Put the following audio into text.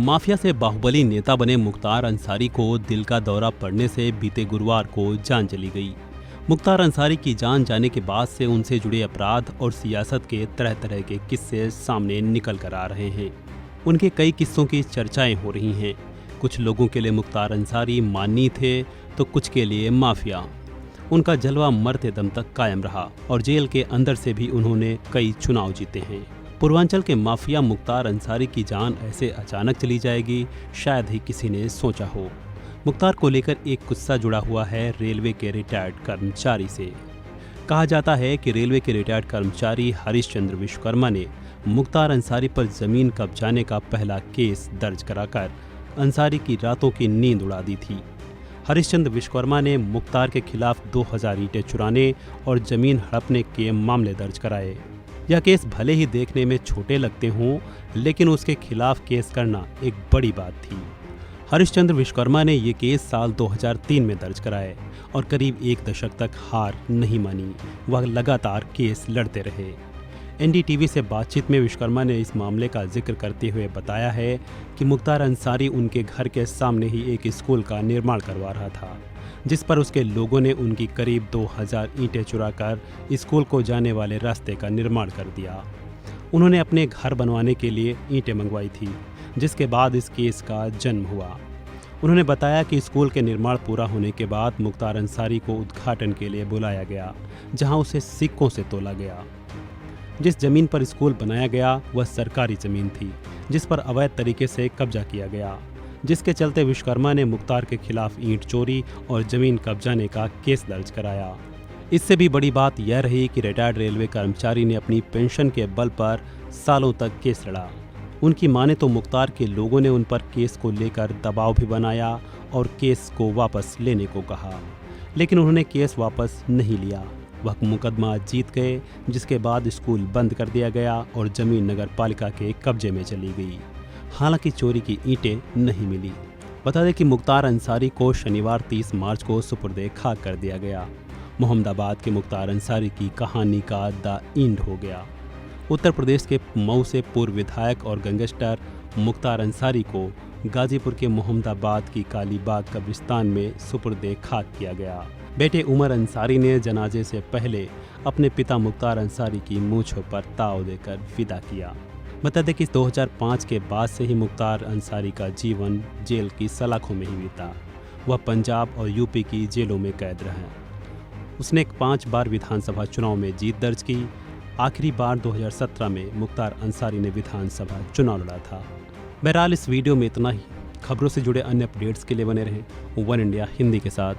Mafia से बाहुबली नेता बने मुख्तार अंसारी को दिल का दौरा पड़ने से बीते गुरुवार को जान चली गई। मुख्तार अंसारी की जान जाने के बाद से उनसे जुड़े अपराध और सियासत के तरह तरह के किस्से सामने निकल कर आ रहे हैं। उनके कई किस्सों की चर्चाएं हो रही हैं। कुछ लोगों के लिए मुख्तार अंसारी मानी थे तो कुछ के लिए माफिया। उनका जलवा मरते दम तक कायम रहा और जेल के अंदर से भी उन्होंने कई चुनाव जीते हैं। पूर्वांचल के माफिया मुख्तार अंसारी की जान ऐसे अचानक चली जाएगी, शायद ही किसी ने सोचा हो। मुख्तार को लेकर एक किस्सा जुड़ा हुआ है रेलवे के रिटायर्ड कर्मचारी से। कहा जाता है कि रेलवे के रिटायर्ड कर्मचारी हरीशचंद्र विश्वकर्मा ने मुख्तार अंसारी पर जमीन कब्जाने का पहला केस दर्ज कराकर अंसारी की रातों की नींद उड़ा दी थी। हरीशचंद्र विश्वकर्मा ने मुख्तार के खिलाफ 2000 ईंटें चुराने और जमीन हड़पने के मामले दर्ज कराए। यह केस भले ही देखने में छोटे लगते हों, लेकिन उसके खिलाफ केस करना एक बड़ी बात थी। हरीशचंद्र विश्वकर्मा ने ये केस साल 2003 में दर्ज कराए और करीब एक दशक तक हार नहीं मानी। वह लगातार केस लड़ते रहे। एनडीटीवी से बातचीत में विश्वकर्मा ने इस मामले का जिक्र करते हुए बताया है कि मुख्तार अंसारी उनके घर के सामने ही एक स्कूल का निर्माण करवा रहा था, जिस पर उसके लोगों ने उनकी करीब 2000 ईंटें चुराकर स्कूल को जाने वाले रास्ते का निर्माण कर दिया। उन्होंने अपने घर बनवाने के लिए ईंटें मंगवाई थी, जिसके बाद इस केस का जन्म हुआ। उन्होंने बताया कि स्कूल के निर्माण पूरा होने के बाद मुख्तार अंसारी को उद्घाटन के लिए बुलाया गया, जहां उसे सिक्कों से तोला गया। जिस जमीन पर स्कूल बनाया गया वह सरकारी जमीन थी, जिस पर अवैध तरीके से कब्जा किया गया, जिसके चलते विश्वकर्मा ने मुख्तार के खिलाफ ईंट चोरी और जमीन कब्जाने का केस दर्ज कराया। इससे भी बड़ी बात यह रही कि रिटायर्ड रेलवे कर्मचारी ने अपनी पेंशन के बल पर सालों तक केस लड़ा। उनकी माने तो मुख्तार के लोगों ने उन पर केस को लेकर दबाव भी बनाया और केस को वापस लेने को कहा, लेकिन उन्होंने केस वापस नहीं लिया। वह मुकदमा जीत गए, जिसके बाद स्कूल बंद कर दिया गया और जमीन नगर पालिका के कब्जे में चली गई। हालांकि चोरी की ईंटें नहीं मिली। बता दें कि मुख्तार अंसारी को शनिवार 30 मार्च को सुपुर्दे खाक कर दिया गया। मोहम्मदाबाद के मुख्तार अंसारी की कहानी का द एंड हो गया। उत्तर प्रदेश के मऊ से पूर्व विधायक और गैंगस्टर मुख्तार अंसारी को गाजीपुर के मोहम्मदाबाद की कालीबाग कब्रिस्तान में सुपुर्दे खाक किया गया। बेटे उमर अंसारी ने जनाजे से पहले अपने पिता मुख्तार अंसारी की मूंछों पर ताव देकर विदा किया। बता दें कि 2005 के बाद से ही मुख्तार अंसारी का जीवन जेल की सलाखों में ही बीता। वह पंजाब और यूपी की जेलों में कैद रहा। उसने 5 बार विधानसभा चुनाव में जीत दर्ज की। आखिरी बार 2017 में मुख्तार अंसारी ने विधानसभा चुनाव लड़ा था। बहरहाल इस वीडियो में इतना ही। खबरों से जुड़े अन्य अपडेट्स के लिए बने रहें वन इंडिया हिंदी के साथ।